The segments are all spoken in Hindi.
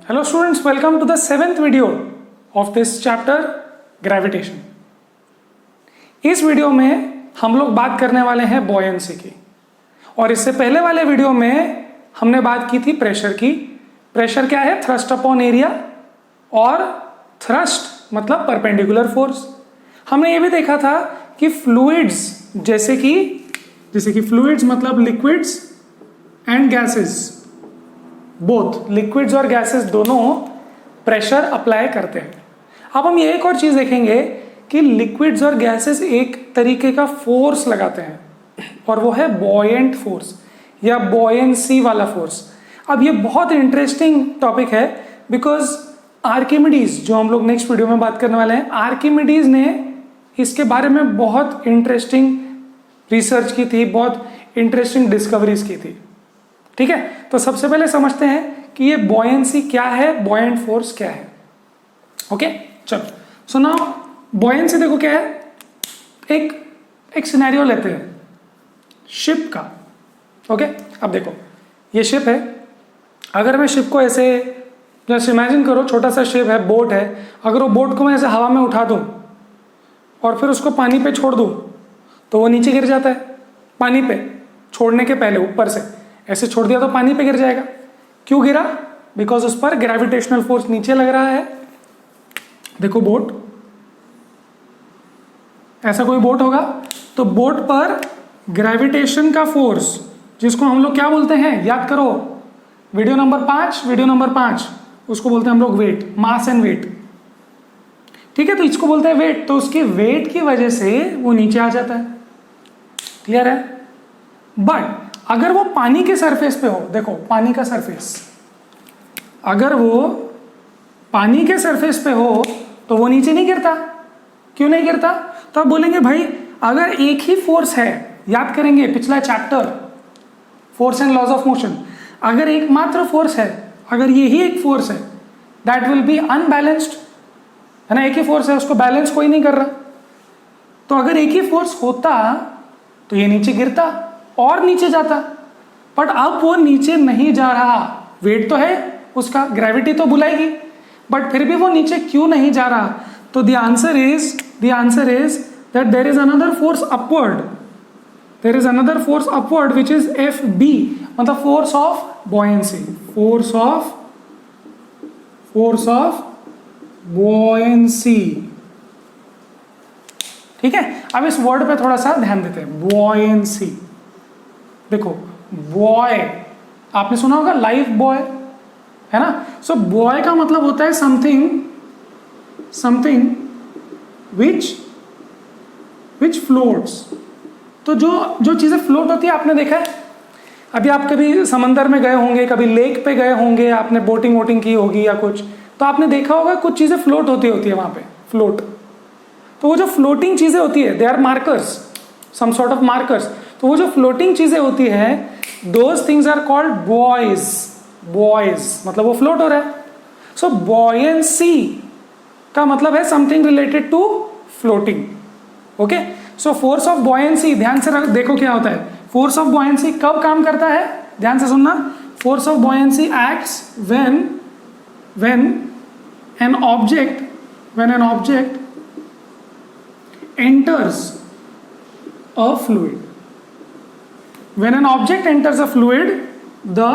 Hello students, welcome to the 7th video of this chapter gravitation. इस वीडियो में हम लोग बात करने वाले हैं बॉयंसी की, और इससे पहले वाले वीडियो में हमने बात की थी प्रेशर की. प्रेशर क्या है? थ्रस्ट अपॉन एरिया, और थ्रस्ट मतलब परपेंडिकुलर फोर्स. हमने ये भी देखा था कि फ्लूइड्स जैसे कि फ्लूइड्स मतलब liquids and gases, both liquids और गैसेस दोनों प्रेशर अप्लाई करते हैं. अब हम ये एक और चीज देखेंगे कि लिक्विड्स और गैसेस एक तरीके का फोर्स लगाते हैं, और वो है बॉयंट फोर्स या बॉयंसी वाला फोर्स. अब ये बहुत इंटरेस्टिंग टॉपिक है बिकॉज आर्किमिडीज, जो हम लोग नेक्स्ट वीडियो में बात करने वाले हैं, आर्किमिडीज ने इसके बारे में बहुत इंटरेस्टिंग रिसर्च की थी, बहुत इंटरेस्टिंग डिस्कवरीज की थी. ठीक है, तो सबसे पहले समझते हैं कि ये बॉयंसी क्या है, बॉयंट फोर्स क्या है. ओके, चलो. सो नाउ बॉयंसी देखो क्या है. एक सिनेरियो लेते हैं शिप का. ओके, अब देखो ये शिप है. अगर मैं शिप को ऐसे जैसे इमेजिन करो, छोटा सा शिप है, बोट है. अगर वो बोट को मैं ऐसे हवा में उठा दूं और फिर उसको पानी पे छोड़ दूं तो वो नीचे गिर जाता है. पानी पे छोड़ने के पहले ऊपर से ऐसे छोड़ दिया तो पानी पे गिर जाएगा. क्यों गिरा? बिकॉज उस पर ग्रेविटेशनल फोर्स नीचे लग रहा है. देखो बोट, ऐसा कोई बोट होगा तो बोट पर ग्रेविटेशन का फोर्स, जिसको हम लोग क्या बोलते हैं, याद करो वीडियो नंबर 5, उसको बोलते हैं हम लोग वेट, मास एंड वेट. ठीक है, तो इसको बोलते हैं वेट. तो उसके वेट की वजह से वो नीचे आ जाता है. क्लियर है? बट अगर वो पानी के सरफेस पे हो, देखो पानी का सरफेस, अगर वो पानी के सरफेस पे हो तो वो नीचे नहीं गिरता. क्यों नहीं गिरता? तो आप बोलेंगे भाई अगर एक ही फोर्स है, याद करेंगे पिछला chapter force and laws of motion, अगर एकमात्र फोर्स है, अगर यही एक फोर्स है, दैट विल बी अनबैलेंस्ड, है ना. एक ही फोर्स है, उसको बैलेंस कोई नहीं कर रहा. तो अगर एक ही फोर्स होता तो ये नीचे गिरता और नीचे जाता. बट अब वो नीचे नहीं जा रहा. वेट तो है उसका, ग्रेविटी तो बुलाएगी, बट फिर भी वो नीचे क्यों नहीं जा रहा? तो the answer is that there is another force upward. There is another force upward which is FB, मतलब force of buoyancy. Force of buoyancy. ठीक है, अब इस वर्ड पे थोड़ा सा ध्यान देते हैं. बॉयंसी, देखो बॉय आपने सुना होगा, लाइफ बॉय, है ना. सो बॉय का मतलब होता है समथिंग विच फ्लोट्स. तो जो चीजें फ्लोट होती है, आपने देखा है, अभी आप कभी समंदर में गए होंगे, कभी लेक पे गए होंगे, आपने बोटिंग की होगी या कुछ, तो आपने देखा होगा कुछ चीजें फ्लोट होती है वहां पे, फ्लोट. तो वो जो फ्लोटिंग चीजें होती है, they are markers, some sort of markers. तो वो जो फ्लोटिंग चीजें होती है, those things are called buoys, मतलब वो फ्लोट हो रहा है. सो बॉयंसी का मतलब है something related to floating. Okay, so force of buoyancy, ध्यान से देखो क्या होता है. फोर्स ऑफ बॉयंसी कब काम करता है, ध्यान से सुनना. Force of buoyancy acts when an object enters a fluid. When an object enters a fluid, the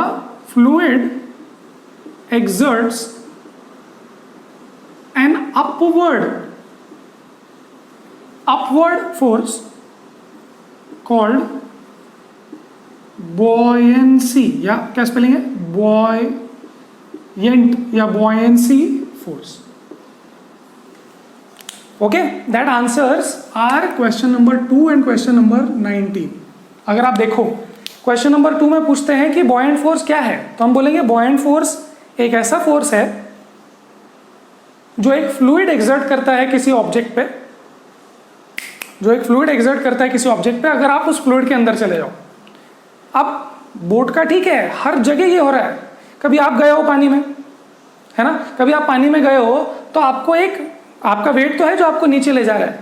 fluid exerts an upward force called buoyancy. या क्या स्पेलिंग है? buoyant या buoyancy force. Okay, that answers our question number 2 and question number 19. अगर आप देखो क्वेश्चन नंबर 2 में पूछते हैं कि बॉयंट फोर्स क्या है, तो हम बोलेंगे बॉयंट फोर्स एक ऐसा फोर्स है जो एक फ्लूइड एग्जर्ट करता है किसी ऑब्जेक्ट पे. अगर आप उस फ्लूइड के अंदर चले जाओ, अब बोट का ठीक है, हर जगह ये हो रहा है. कभी आप गए हो पानी में, है ना, कभी आप पानी में गए हो तो आपको आपका वेट तो है जो आपको नीचे ले जा रहा है,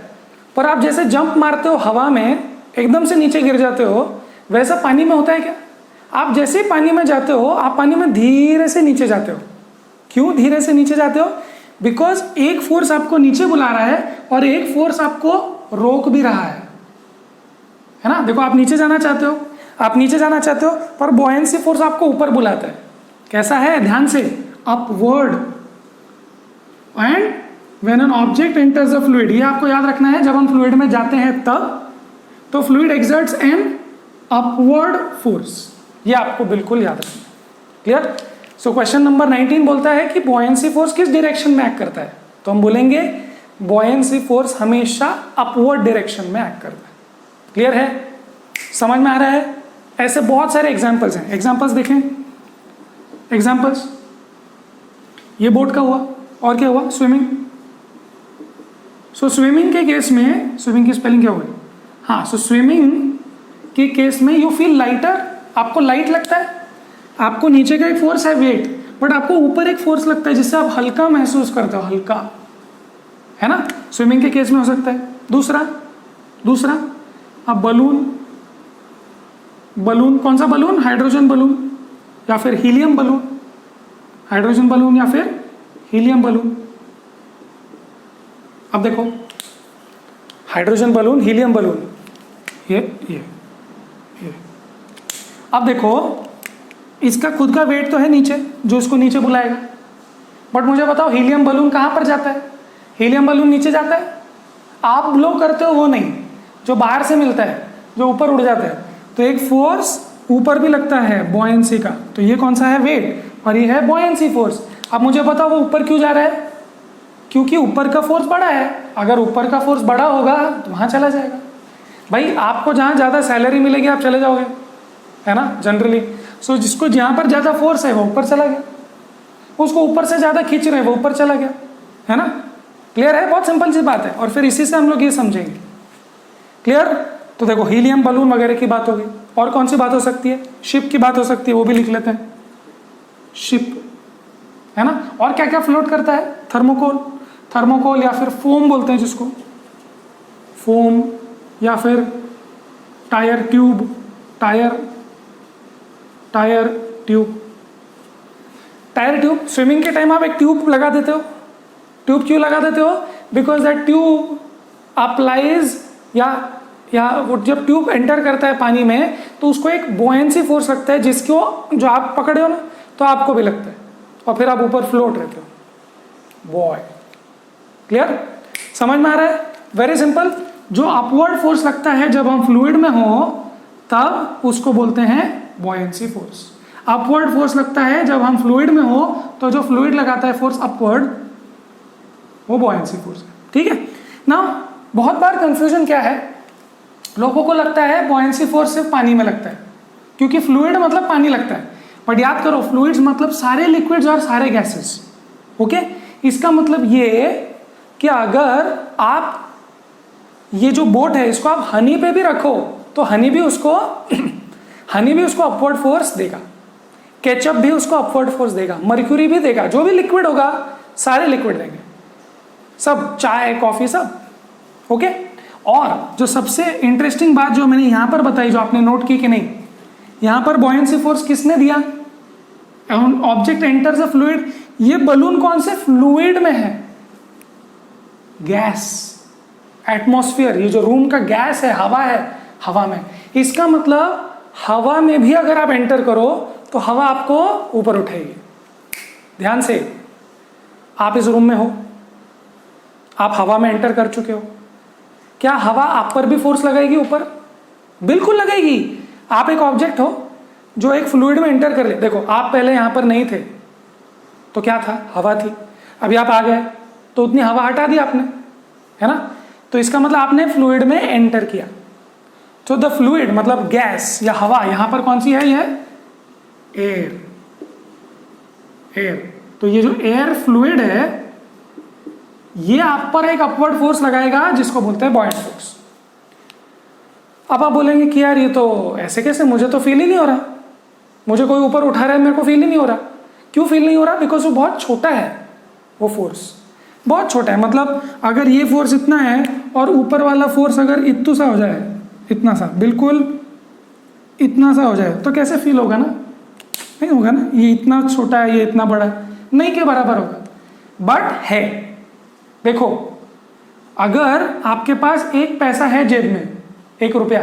पर आप जैसे जंप मारते हो हवा में, एकदम से नीचे गिर जाते हो. वैसा पानी में होता है क्या? आप जैसे ही पानी में जाते हो, आप पानी में धीरे से नीचे जाते हो. क्यों धीरे से नीचे जाते हो? बिकॉज एक फोर्स आपको नीचे बुला रहा है और एक फोर्स आपको रोक भी रहा है ना? देखो आप नीचे जाना चाहते हो, आप नीचे जाना चाहते हो, पर बॉयंसी फोर्स आपको ऊपर बुलाता है। कैसा है? ध्यान से, upward. And when an object enters a fluid, ये आपको याद रखना है, जब हम फ्लूइड में जाते हैं तब, तो fluid exerts an upward force, ये आपको बिल्कुल याद रखना है। क्लियर? सो क्वेश्चन नंबर 19 बोलता है कि बॉयंसी फोर्स किस डायरेक्शन में एक्ट करता है? तो हम बोलेंगे बॉयंसी फोर्स हमेशा अपवर्ड डायरेक्शन में एक्ट करता है। क्लियर है? समझ में आ रहा है? ऐसे बहुत सारे एग्जांपल्स हैं। एग्जांपल्स देखें, एग्जांपल्स, ये बोट का हुआ, और क्या हुआ? स्विमिंग। सो स्विमिंग के केस में, स्विमिंग की स्पेलिंग क्या हुई? हाँ, सो स्विमिंग के केस में यू फील लाइटर, आपको लाइट लगता है, आपको नीचे का एक फोर्स है वेट, बट आपको ऊपर एक फोर्स लगता है जिससे आप हल्का महसूस करते हो, हल्का, है ना? स्विमिंग के केस में हो सकता है। दूसरा अब बलून, बलून कौन सा बलून? हाइड्रोजन बलून या फिर हीलियम बलून, हाइड्रोजन बलून या फिर हीलियम बलून। अब देखो, हाइड्रोजन बलून, हीलियम बलून, ये अब देखो, इसका खुद का वेट तो है नीचे जो इसको नीचे बुलाएगा, बट मुझे बताओ हीलियम बलून कहाँ पर जाता है? हीलियम बलून नीचे जाता है, आप ब्लो करते हो वो नहीं, जो बाहर से मिलता है, जो ऊपर उड़ जाता है। तो एक फोर्स ऊपर भी लगता है बॉयंसी का, तो ये कौन सा है? वेट, और ये है बॉयंसी फोर्स। अब मुझे बताओ वो ऊपर क्यों जा रहा है? क्योंकि ऊपर का फोर्स बड़ा है। अगर ऊपर का फोर्स बड़ा होगा तो वहाँ चला जाएगा। भाई आपको जहाँ ज़्यादा सैलरी मिलेगी आप चले जाओगे, है ना, जनरली। सो जिसको जहाँ पर ज़्यादा फोर्स है वो ऊपर चला गया, उसको ऊपर से ज़्यादा खींच रहे हैं वो ऊपर चला गया, है ना? क्लियर है? बहुत सिंपल सी बात है, और फिर इसी से हम लोग ये समझेंगे। क्लियर? तो देखो हीलियम बलून वगैरह की बात होगी, और कौन सी बात हो सकती है? शिप की बात हो सकती है, वो भी लिख लेते हैं, शिप, है ना? और क्या क्या फ्लोट करता है? थर्मोकोल या फिर फोम बोलते हैं जिसको, फोम, या फिर tyre tube, tyre tube. Swimming के टाइम आप एक ट्यूब लगा देते हो। ट्यूब क्यों लगा देते हो? बिकॉज दैट ट्यूब अप्लाइज, या वो जब ट्यूब एंटर करता है पानी में तो उसको एक बॉयंसी फोर्स लगता है, जिसको जो आप पकड़े हो ना तो आपको भी लगता है, और फिर आप ऊपर फ्लोट रहते हो। Boy, clear? समझ में आ रहा है? Very simple. जो अपवर्ड फोर्स लगता है जब हम फ्लूइड में हो तब उसको बोलते हैं बॉयंसी फोर्स। अपवर्ड फोर्स लगता है जब हम फ्लूइड में हो, तो जो फ्लूइड लगाता है फोर्स अपवर्ड, वो बॉयंसी फोर्स है। ठीक है ना? बहुत बार कंफ्यूजन क्या है, लोगों को लगता है बॉयंसी फोर्स सिर्फ पानी में लगता है, क्योंकि फ्लूइड मतलब पानी लगता है, बट याद करो फ्लूइड्स मतलब सारे लिक्विड्स और सारे गैसेस। ओके, इसका मतलब ये कि अगर आप ये जो बोट है इसको आप हनी पे भी रखो तो हनी भी उसको अपवर्ड फोर्स देगा, केचप भी उसको अपवर्ड फोर्स देगा, मर्क्यूरी भी देगा, जो भी लिक्विड होगा सारे लिक्विड देंगे, सब, चाय कॉफी सब। ओके, और जो सबसे इंटरेस्टिंग बात जो मैंने यहां पर बताई, जो आपने नोट की कि नहीं, यहां पर बॉयंसी फोर्स किसने दिया? Object enters a fluid. ये बलून कौन से फ्लूइड में है? गैस, एटमॉस्फेयर, ये जो रूम का गैस है, हवा है, हवा में। इसका मतलब हवा में भी अगर आप एंटर करो तो हवा आपको ऊपर उठाएगी। ध्यान से, आप इस रूम में हो, आप हवा में एंटर कर चुके हो, क्या हवा आप पर भी फोर्स लगाएगी ऊपर? बिल्कुल लगेगी। आप एक ऑब्जेक्ट हो जो एक फ्लूइड में एंटर कर ले, देखो आप पहले यहां पर नहीं थे तो क्या था? हवा थी। अभी आप आ गए तो उतनी हवा हटा दी आपने, है ना? तो इसका मतलब आपने फ्लूइड में एंटर किया। तो द फ्लूइड मतलब गैस या हवा, यहां पर कौन सी है? यह एयर। तो ये जो एयर फ्लूइड है ये आप पर एक अपवर्ड फोर्स लगाएगा जिसको बोलते हैं बॉयंट फोर्स। अब आप बोलेंगे कि यार ये तो ऐसे कैसे, मुझे तो फील ही नहीं हो रहा, मुझे कोई ऊपर उठा रहा है, मेरे को फील ही नहीं हो रहा। क्यों फील नहीं हो रहा? बिकॉज वो बहुत छोटा है, वो फोर्स बहुत छोटा है। मतलब अगर ये फोर्स इतना है और ऊपर वाला फोर्स अगर इतना सा हो जाए, इतना सा, बिल्कुल इतना सा हो जाए, तो कैसे फील होगा ना? नहीं होगा ना। ये इतना छोटा है, ये इतना बड़ा है, नहीं के बराबर होगा, बट है। देखो अगर आपके पास एक पैसा है जेब में, 1 रुपया,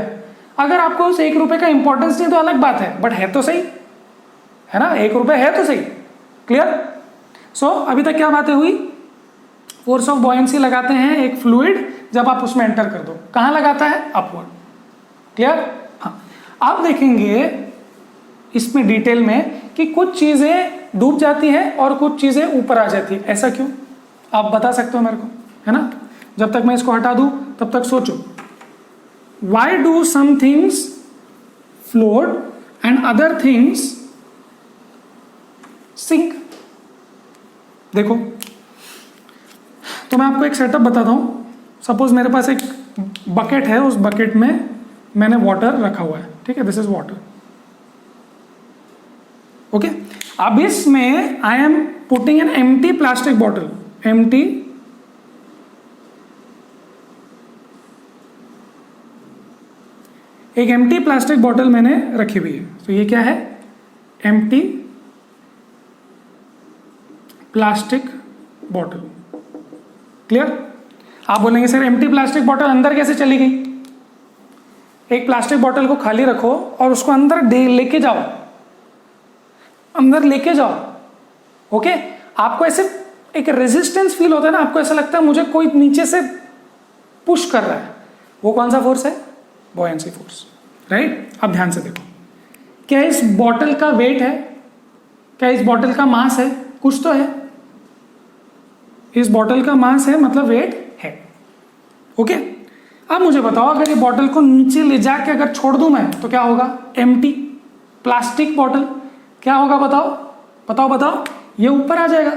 अगर आपको उस 1 रुपये का इंपॉर्टेंस नहीं तो अलग बात है, बट है तो सही, है ना, 1 रुपया है तो सही। क्लियर? सो अभी तक क्या बातें हुई? फोर्स ऑफ बॉयंसी लगाते हैं एक फ्लूइड, जब आप उसमें एंटर कर दो, कहां लगाता है? अपवर्ड। क्लियर? हाँ। अब देखेंगे इसमें डिटेल में कि कुछ चीजें डूब जाती हैं और कुछ चीजें ऊपर आ जाती है। ऐसा क्यों? आप बता सकते हो मेरे को, है ना? जब तक मैं इसको हटा दूं तब तक सोचो। Why do some things float and other things sink? देखो, तो मैं आपको एक सेटअप बताता हूं। सपोज मेरे पास एक बकेट है, उस बकेट में मैंने वाटर रखा हुआ है, ठीक है, दिस इज वाटर। ओके, अब इसमें I am putting an empty plastic bottle, empty एक एम्प्टी प्लास्टिक बॉटल मैंने रखी हुई है। तो ये क्या है? Empty plastic bottle. क्लियर? आप बोलेंगे सर एम्प्टी प्लास्टिक बॉटल अंदर कैसे चली गई? एक प्लास्टिक बॉटल को खाली रखो और उसको अंदर लेके जाओ, अंदर लेके जाओ। ओके, आपको ऐसे एक रेजिस्टेंस फील होता है ना, आपको ऐसा लगता है मुझे कोई नीचे से पुश कर रहा है। वो कौन सा फोर्स है? Buoyancy force, right? अब ध्यान से देखो, क्या इस बॉटल का वेट है? क्या इस बॉटल का मास है? कुछ तो है। इस बॉटल का मास है, मतलब वेट है। ओके, अब मुझे बताओ, अगर ये बॉटल को नीचे ले जाके अगर छोड़ दूं मैं तो क्या होगा? एम्प्टी प्लास्टिक बॉटल, क्या होगा? बताओ बताओ बताओ। ये ऊपर आ जाएगा।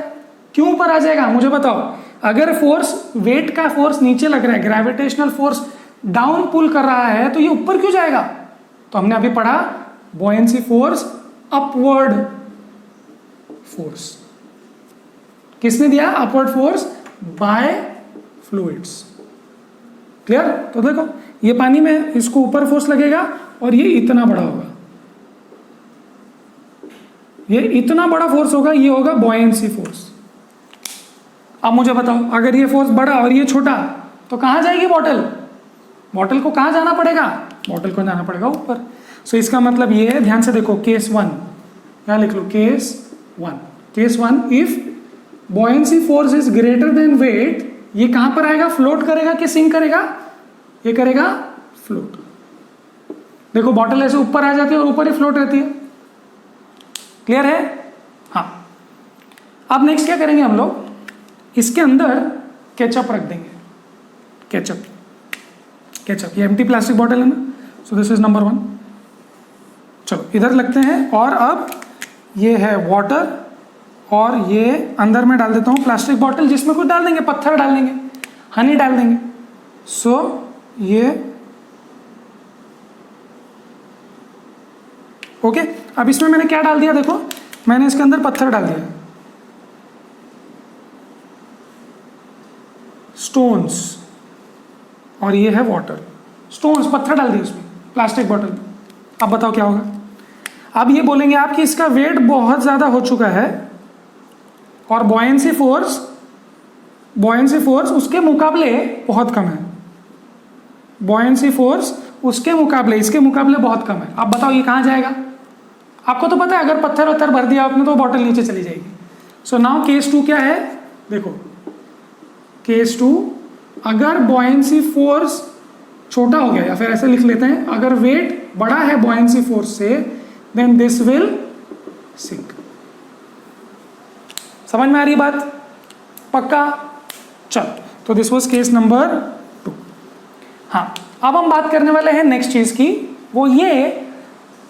क्यों ऊपर आ जाएगा? मुझे बताओ। अगर फोर्स, वेट का फोर्स नीचे लग रहा है, ग्रेविटेशनल फोर्स डाउन पुल कर रहा है, तो ये ऊपर क्यों जाएगा? तो हमने अभी पढ़ा बॉयंसी फोर्स अपवर्ड फोर्स। किसने दिया? Upward force by fluids. Clear? तो देखो, ये पानी में इसको ऊपर फोर्स लगेगा और ये इतना बड़ा होगा, ये इतना बड़ा फोर्स होगा, ये होगा बॉयंसी फोर्स। अब मुझे बताओ, अगर ये फोर्स बड़ा और ये छोटा, तो कहां जाएगी बॉटल? बॉटल को कहां जाना पड़ेगा? बॉटल को जाना पड़ेगा ऊपर। सो इसका मतलब ये है, ध्यान से देखो, केस 1 क्या लिख लो? Case 1। Case 1, if buoyancy force is greater than weight, ये कहां पर आएगा? फ्लोट करेगा कि सिंक करेगा? ये करेगा फ्लोट। देखो, बॉटल ऐसे ऊपर आ जाती है और ऊपर ही फ्लोट रहती है। क्लियर है? हाँ। अब नेक्स्ट क्या करेंगे हम लोग? इसके अंदर केचप रख देंगे। केचप, केचप, ये एम्प्टी प्लास्टिक बॉटल है ना, सो दिस इज नंबर 1। चलो इधर लगते हैं, और अब ये है वाटर, और ये अंदर में डाल देता हूँ प्लास्टिक बॉटल, जिसमें कुछ डाल देंगे, पत्थर डाल देंगे, हनी डाल देंगे। सो ये ओके। अब इसमें मैंने क्या डाल दिया? देखो, मैंने इसके अंदर पत्थर डाल दिया, स्टोन्स, और ये है वाटर। स्टोन्स, पत्थर डाल दिए उसमें, प्लास्टिक बॉटल में। अब बताओ क्या होगा? अब ये बोलेंगे आप कि इसका वेट बहुत ज्यादा हो चुका है और बॉयंसी फोर्स उसके मुकाबले बहुत कम है। बॉयंसी फोर्स उसके मुकाबले, इसके मुकाबले बहुत कम है। अब बताओ ये कहां जाएगा? आपको तो पता है, अगर पत्थर वत्थर भर दिया आपने तो बॉटल नीचे चली जाएगी। सो नाउ केस 2 क्या है? देखो, केस 2, अगर बॉयंसी फोर्स छोटा हो गया, या फिर ऐसे लिख लेते हैं, अगर वेट बड़ा है बॉयंसी फोर्स से, देन दिस विल सिंक। समझ में आ रही बात? पक्का? चल, तो दिस वाज केस नंबर 2। हाँ, अब हम बात करने वाले हैं नेक्स्ट चीज की, वो ये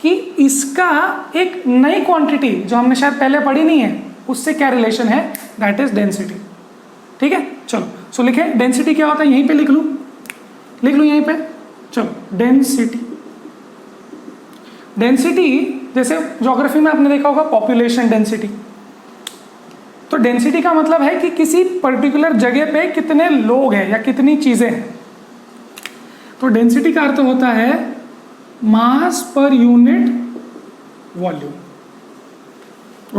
कि इसका एक नई क्वांटिटी जो हमने शायद पहले पढ़ी नहीं है, उससे क्या रिलेशन है? That is density. ठीक है, चलो। सो लिखे, डेंसिटी क्या होता है? यहीं पे लिख लूं यहीं पे। चलो, डेंसिटी। डेंसिटी जैसे ज्योग्राफी में आपने देखा होगा पॉपुलेशन डेंसिटी। तो डेंसिटी का मतलब है कि किसी पर्टिकुलर जगह पे कितने लोग हैं या कितनी चीजें हैं। तो डेंसिटी का अर्थ होता है मास पर यूनिट वॉल्यूम।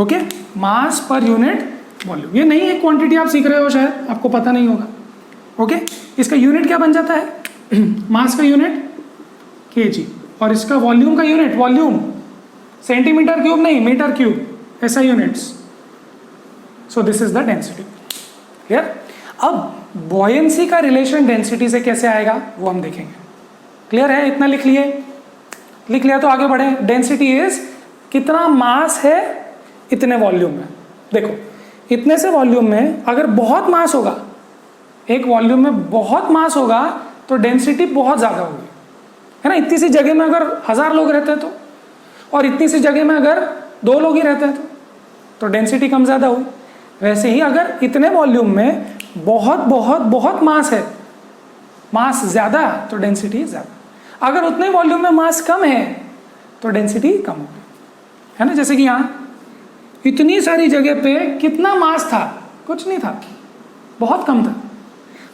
ओके, मास पर यूनिट वॉल्यूम। ये नई एक क्वांटिटी आप सीख रहे हो, शायद आपको पता नहीं होगा। ओके, इसका यूनिट क्या बन जाता है? मास का यूनिट केजी, और इसका वॉल्यूम का यूनिट वॉल्यूम, सेंटीमीटर क्यूब नहीं, मीटर क्यूब, ऐसा units. So this is the density. Clear? अब बॉयंसी का रिलेशन डेंसिटी से कैसे आएगा वो हम देखेंगे। क्लियर है? इतना लिख लिए? लिख लिया तो आगे बढ़े। डेंसिटी इज कितना मास है इतने वॉल्यूम में। देखो, इतने से वॉल्यूम में अगर बहुत मास होगा, एक वॉल्यूम में बहुत मास होगा तो डेंसिटी बहुत ज्यादा होगी, है ना। इतनी सी जगह में अगर 1000 लोग रहते हैं तो, और इतनी सी जगह में अगर 2 लोग ही रहते हैं तो डेंसिटी कम ज्यादा हुई। वैसे ही अगर इतने वॉल्यूम में बहुत बहुत बहुत मास है, मास ज्यादा तो डेंसिटी ज्यादा। अगर उतने वॉल्यूम में मास कम है तो डेंसिटी कम होगी, है ना। जैसे कि यहाँ इतनी सारी जगह पे कितना मास था? कुछ नहीं था, बहुत कम था।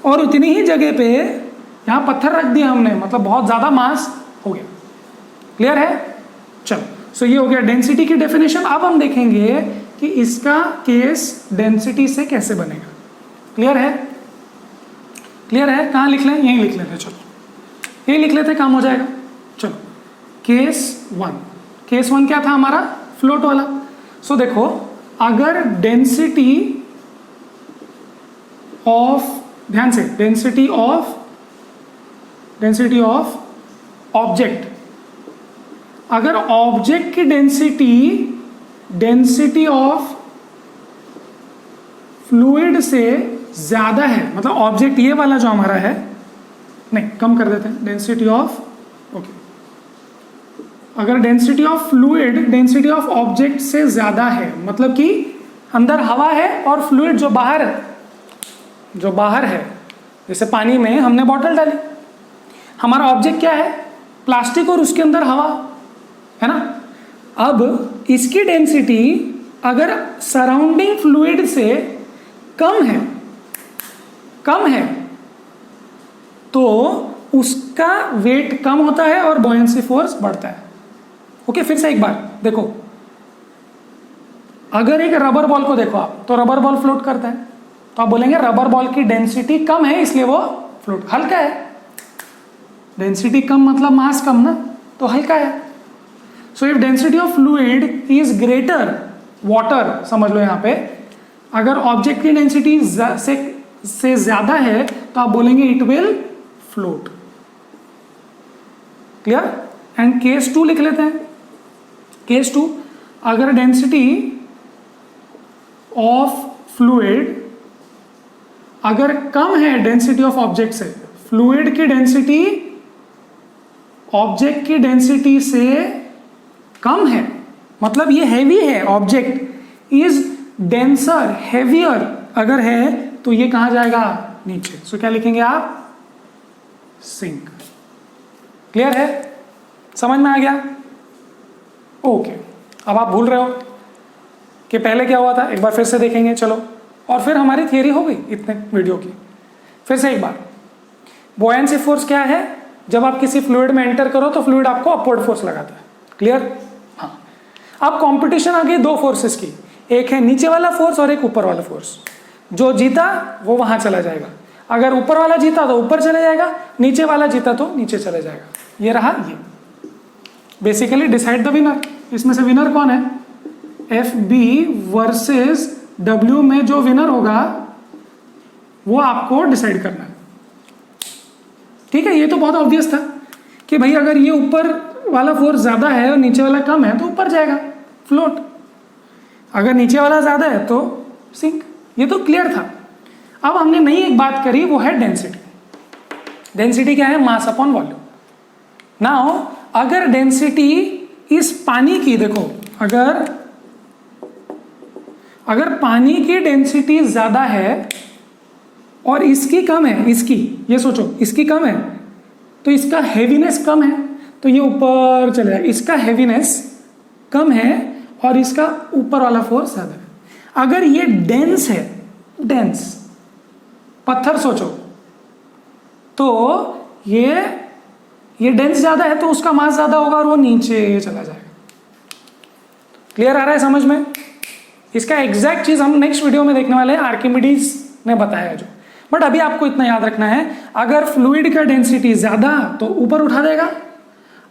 और उतनी ही जगह पे यहाँ पत्थर रख दिया हमने, मतलब बहुत ज्यादा मास हो गया। क्लियर है? चलो, सो ये हो गया डेंसिटी की डेफिनेशन। अब हम देखेंगे कि इसका केस डेंसिटी से कैसे बनेगा। क्लियर है? क्लियर है? कहाँ लिख लें? यहीं लिख लेते, चलो यही लिख लेते, काम हो जाएगा। चलो, केस 1। केस 1 क्या था हमारा? फ्लोट वाला। सो देखो, अगर डेंसिटी ऑफ, ध्यान से, डेंसिटी ऑफ ऑब्जेक्ट, अगर ऑब्जेक्ट की डेंसिटी ऑफ फ्लूइड से ज्यादा है, मतलब ऑब्जेक्ट ये वाला जो हमारा है, नहीं कम कर देते हैं, डेंसिटी ऑफ, ओके, अगर density of fluid density of object से ज्यादा है, मतलब कि अंदर हवा है और फ्लूइड जो बाहर है, जैसे पानी में हमने बॉटल डाली, हमारा ऑब्जेक्ट क्या है? प्लास्टिक, और उसके अंदर हवा है ना। अब इसकी डेंसिटी अगर सराउंडिंग फ्लूइड से कम है तो उसका वेट कम होता है और बॉयंसी फोर्स बढ़ता है। ओके, फिर से एक बार देखो, अगर एक रबर बॉल को देखो आप, तो रबर बॉल फ्लोट करता है, तो आप बोलेंगे रबर बॉल की डेंसिटी कम है इसलिए वो फ्लोट, हल्का है। डेंसिटी कम मतलब मास कम ना, तो हल्का है। So if density of fluid is greater, water समझ लो यहाँ पे, अगर ऑब्जेक्ट की डेंसिटी से ज्यादा है तो आप बोलेंगे it will float. Clear? And case 2 लिख लेते हैं। केस 2, अगर डेंसिटी ऑफ फ्लूइड अगर कम है डेंसिटी ऑफ ऑब्जेक्ट से, फ्लूइड की डेंसिटी ऑब्जेक्ट की डेंसिटी से कम है, मतलब ये हैवी है, ऑब्जेक्ट इज डेंसर, हेवियर अगर है तो ये कहां जाएगा? नीचे। सो क्या लिखेंगे आप? सिंक। क्लियर है? समझ में आ गया? ओके, अब आप भूल रहे हो कि पहले क्या हुआ था, एक बार फिर से देखेंगे। चलो, और फिर हमारी थियरी हो गई इतने वीडियो की। फिर से एक बार, बॉयंसी फोर्स क्या है? जब आप किसी फ्लूइड में एंटर करो तो फ्लूइड आपको अपवर्ड फोर्स लगाता है। क्लियर? हाँ। अब कंपटीशन आ गई 2 फोर्सेस की, एक है नीचे वाला फोर्स और एक ऊपर वाला फोर्स। जो जीता वो वहां चला जाएगा, अगर ऊपर वाला जीता तो ऊपर चले जाएगा, नीचे वाला जीता तो नीचे चले जाएगा। ये रहा, ये बेसिकली डिसाइड द विनर। इसमें से विनर कौन है? FB वर्सेस W में जो विनर होगा वो आपको डिसाइड करना है। ठीक है, ये तो बहुत ऑब्वियस था कि भाई अगर ये ऊपर वाला फोर्स ज्यादा है और नीचे वाला कम है तो ऊपर जाएगा, फ्लोट। अगर नीचे वाला ज्यादा है तो सिंक। ये तो क्लियर था। अब हमने नई एक बात करी, वो है डेंसिटी। डेंसिटी क्या है? मास अपॉन वॉल्यूम। नाउ अगर डेंसिटी इस पानी की, देखो अगर पानी की डेंसिटी ज्यादा है और इसकी कम है, इसकी, ये सोचो, इसकी कम है तो इसका हेवीनेस कम है तो ये ऊपर चले जाएगा। इसका हेवीनेस कम है और इसका ऊपर वाला फोर्स ज्यादा है। अगर ये डेंस है, डेंस पत्थर सोचो, तो ये डेंस ज्यादा है तो उसका मास ज्यादा होगा और वो नीचे चला जाएगा। क्लियर आ रहा है समझ में? इसका एग्जैक्ट चीज हम नेक्स्ट वीडियो में देखने वाले हैं, आर्किमिडीज ने बताया जो। बट अभी आपको इतना याद रखना है, अगर फ्लूइड का डेंसिटी ज्यादा तो ऊपर उठा देगा,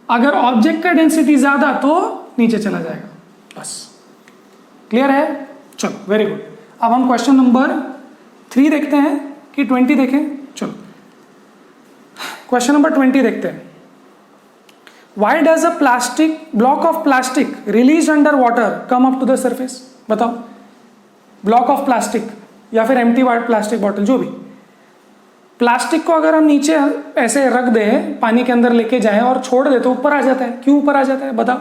अगर ऑब्जेक्ट का डेंसिटी ज्यादा तो नीचे चला जाएगा, बस। क्लियर है? चलो वेरी गुड। अब हम क्वेश्चन नंबर 3 देखते हैं कि 20 देखें। चलो क्वेश्चन नंबर 20 देखते हैं। Why does a plastic block of plastic release under water come up to the surface? बताओ। ब्लॉक ऑफ प्लास्टिक या फिर एम्प्टी प्लास्टिक बॉटल, जो भी प्लास्टिक को अगर हम नीचे ऐसे रख दें, पानी के अंदर लेके जाएं और छोड़ दे तो ऊपर आ जाता है। क्यों ऊपर आ जाता है? बताओ।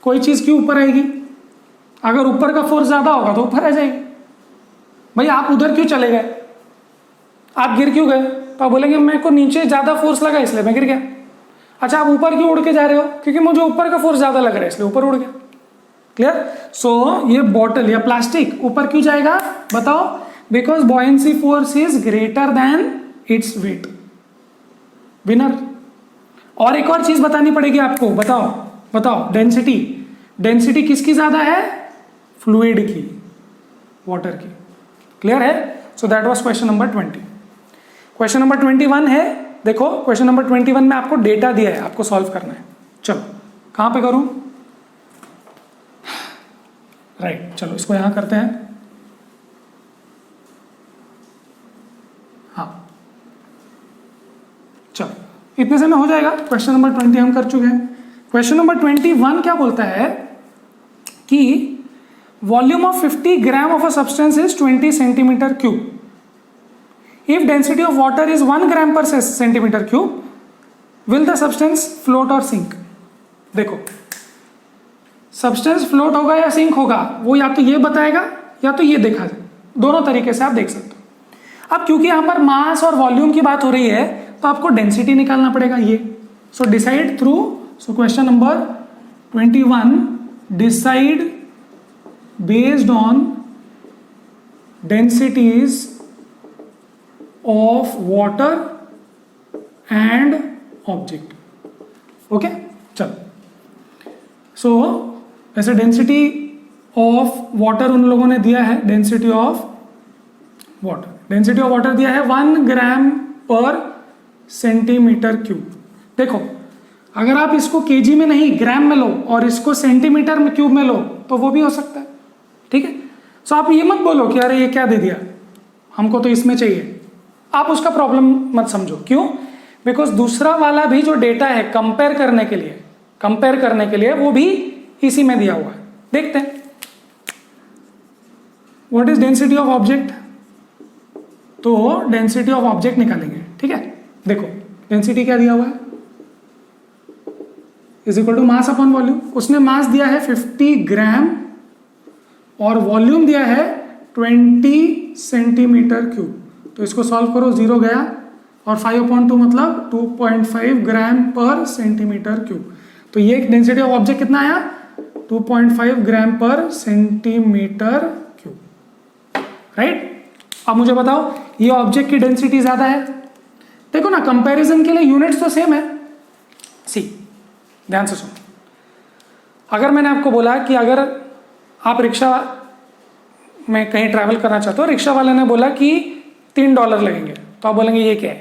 कोई चीज क्यों ऊपर आएगी? अगर ऊपर का फोर्स ज्यादा होगा तो ऊपर आ जाएगी। भाई आप उधर क्यों चले गए? आप गिर क्यों गए? तो आप बोलेंगे मेरे को नीचे ज्यादा फोर्स लगा इसलिए मैं गिर गया। अच्छा, आप ऊपर क्यों उड़ के जा रहे हो? क्योंकि मुझे ऊपर का फोर्स ज्यादा लग रहा है इसलिए ऊपर उड़ गया। क्लियर? सो ये बॉटल या प्लास्टिक ऊपर क्यों जाएगा? बताओ। Because buoyancy force is greater then its weight. Winner. और एक और चीज बतानी पड़ेगी आपको। बताओ बताओ। डेंसिटी, डेंसिटी किसकी ज्यादा है? फ्लूइड की, वाटर की। क्लियर है? So that was question number 20। Question number 21 है। देखो क्वेश्चन नंबर 21 में आपको डेटा दिया है, आपको सॉल्व करना है। चलो कहां पे करूं? राइट, चलो इसको यहां करते हैं। हाँ चलो, इतने से में हो जाएगा। क्वेश्चन नंबर 20 हम कर चुके हैं। क्वेश्चन नंबर 21 क्या बोलता है कि volume of 50 gram of a substance is 20 centimetre cube. If density of water is 1 ग्राम पर centimetre cube, will the substance float और सिंक? देखो, सब्सटेंस फ्लोट होगा या सिंक होगा वो या तो ये बताएगा या तो ये देखा जाए। दोनों तरीके से आप देख सकते हो। अब क्योंकि यहां पर मास और वॉल्यूम की बात हो रही है तो आपको डेंसिटी निकालना पड़ेगा ये। So decide through. So question number 21, decide based on densities of water and object. Okay, चलो। सो वैसे डेंसिटी ऑफ वाटर उन लोगों ने दिया है, डेंसिटी ऑफ वाटर दिया है 1 ग्राम पर सेंटीमीटर क्यूब। देखो, अगर आप इसको केजी में नहीं ग्राम में लो और इसको सेंटीमीटर में क्यूब में लो तो वो भी हो सकता है। ठीक है? सो आप ये मत बोलो कि अरे ये क्या दे दिया, हमको तो इसमें चाहिए। आप उसका प्रॉब्लम मत समझो। क्यों? बिकॉज दूसरा वाला भी जो डेटा है कंपेयर करने के लिए वो भी इसी में दिया हुआ है। देखते हैं what is density of object. तो डेंसिटी ऑफ ऑब्जेक्ट निकालेंगे। ठीक है? देखो डेंसिटी क्या दिया हुआ है, is equal to mass upon volume. उसने मास दिया है 50 ग्राम और वॉल्यूम दिया है 20 सेंटीमीटर क्यूब। तो इसको सॉल्व करो, 0 गया और 5/2 मतलब 2.5 ग्राम पर सेंटीमीटर क्यूब। तो ये डेंसिटी ऑफ ऑब्जेक्ट कितना आया? 2.5 ग्राम पर सेंटीमीटर क्यूब। राइट? अब मुझे बताओ, ये ऑब्जेक्ट की डेंसिटी ज्यादा है। देखो ना, कंपैरिजन के लिए यूनिट्स तो सेम है। सी, ध्यान से सुनो। अगर मैंने आपको बोला कि अगर आप रिक्शा में कहीं ट्रैवल करना चाहते हो, रिक्शा वाले ने बोला कि $3 लगेंगे, तो आप बोलेंगे ये क्या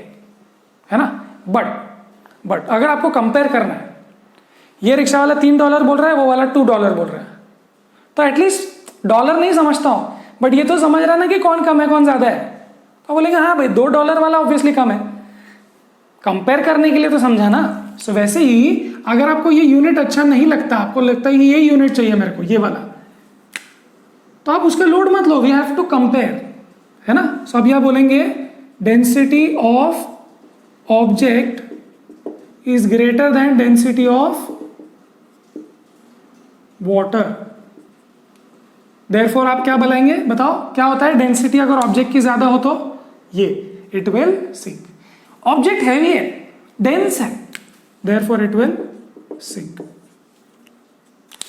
है ना? बट अगर आपको कंपेयर करना है, ये रिक्शा वाला $3 बोल रहा है, वो वाला $2 बोल रहा है, तो एटलीस्ट डॉलर नहीं समझता हूं बट ये तो समझ रहा ना कि कौन कम है कौन ज्यादा है। तो बोलेंगे हाँ भाई $2 वाला ऑब्वियसली कम है। कंपेयर करने के लिए तो समझा ना। सो वैसे ही अगर आपको ये यूनिट अच्छा नहीं लगता, आपको लगता है कि ये यूनिट चाहिए मेरे को, ये वाला, तो आप उसका लोड मत लो, वी हैव टू कंपेयर, है ना? सो अब यहां बोलेंगे density of object is greater then density of water. Therefore आप क्या बोलेंगे? बताओ क्या होता है? डेंसिटी अगर ऑब्जेक्ट की ज्यादा हो तो ये it will sink. Object heavy है, डेंस है, therefore it will sink.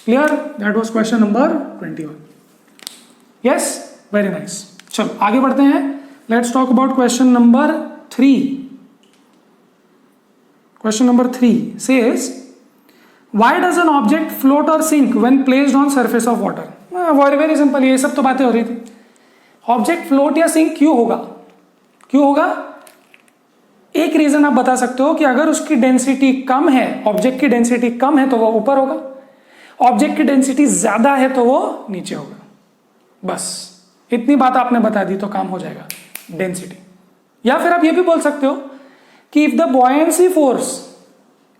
Clear? That was question number 21। Yes, very nice. चलो आगे बढ़ते हैं। Let's talk about question number 3। Question number 3 says why does an object float और sink when placed on surface of water? Very very simple, ये सब तो बातें हो रही थी। ऑब्जेक्ट फ्लोट या सिंक क्यों होगा? क्यों होगा? एक रीजन आप बता सकते हो कि अगर उसकी डेंसिटी कम है, ऑब्जेक्ट की डेंसिटी कम है तो वो ऊपर होगा, ऑब्जेक्ट की डेंसिटी ज्यादा है तो वो नीचे होगा। बस इतनी बात आपने बता दी तो काम हो जाएगा, डेंसिटी। या फिर आप ये भी बोल सकते हो कि if the buoyancy force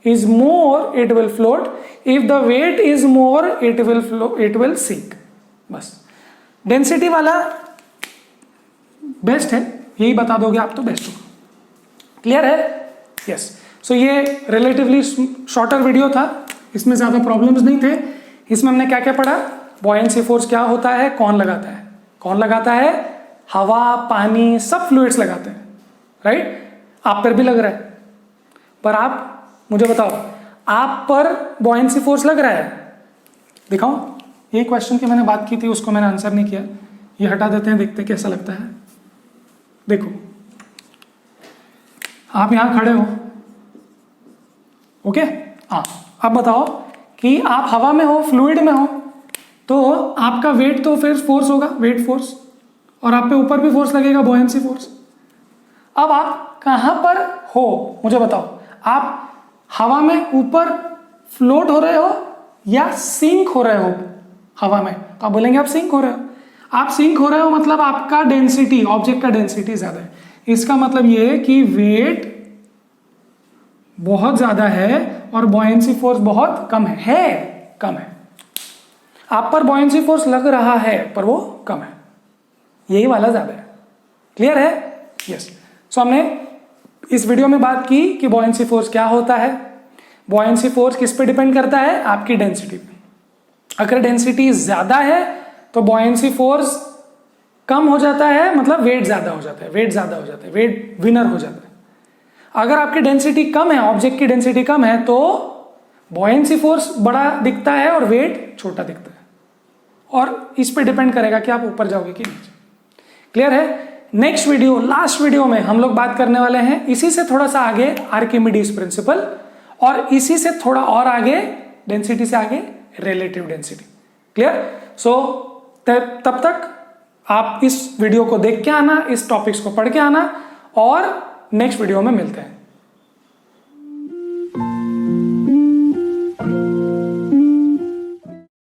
is more it will float, if the weight is more it will sink. बस डेंसिटी वाला बेस्ट है, यही बता दोगे आप तो बेस्ट होगा। क्लियर है? यस। सो ये रिलेटिवली शॉर्टर वीडियो था, इसमें ज्यादा प्रॉब्लम्स नहीं थे। इसमें हमने क्या क्या पढ़ा? बॉयंसी फोर्स क्या होता है, कौन लगाता है? कौन लगाता है? हवा, पानी, सब फ्लूइड्स लगाते हैं, राइट? आप पर भी लग रहा है, पर आप मुझे बताओ, आप पर बॉयंसी फोर्स लग रहा है? दिखाओ। ये क्वेश्चन की मैंने बात की थी, उसको मैंने आंसर नहीं किया, ये हटा देते हैं, देखते कैसा लगता है। देखो, आप यहां खड़े हो, ओके? हाँ, अब बताओ कि आप हवा में हो, फ्लूइड में हो, तो आपका वेट तो फिर फोर्स होगा, वेट फोर्स, और आप पे ऊपर भी फोर्स लगेगा, बॉयंसी फोर्स। अब आप कहां पर हो मुझे बताओ? आप हवा में ऊपर फ्लोट हो रहे हो या सिंक हो रहे हो हवा में? तो आप बोलेंगे आप सिंक हो रहे हो। आप सिंक हो रहे हो मतलब आपका डेंसिटी, ऑब्जेक्ट का डेंसिटी ज्यादा है। इसका मतलब ये है कि वेट बहुत ज्यादा है और बॉयंसी फोर्स बहुत कम है, कम है। आप पर बॉयंसी फोर्स लग रहा है पर वो कम है, यही वाला ज्यादा है। क्लियर है? यस। सो हमने इस वीडियो में बात की कि बॉयंसी फोर्स क्या होता है। बॉयंसी फोर्स किस पे डिपेंड करता है? आपकी डेंसिटी पे। अगर डेंसिटी ज्यादा है तो बॉयंसी फोर्स कम हो जाता है, मतलब वेट ज्यादा हो जाता है, वेट ज्यादा हो जाता है, वेट विनर हो जाता है। अगर आपकी डेंसिटी कम है, ऑब्जेक्ट की डेंसिटी कम है, तो बॉयंसी फोर्स बड़ा दिखता है और वेट छोटा दिखता है, और इस पे डिपेंड करेगा कि आप ऊपर जाओगे कि नीचे। क्लियर है? नेक्स्ट वीडियो, लास्ट वीडियो में हम लोग बात करने वाले हैं इसी से थोड़ा सा आगे आर्किमिडीज प्रिंसिपल, और इसी से थोड़ा और आगे, डेंसिटी से आगे रिलेटिव डेंसिटी। क्लियर? सो तब तक आप इस वीडियो को देख के आना, इस टॉपिक्स को पढ़ के आना, और नेक्स्ट वीडियो में मिलते हैं।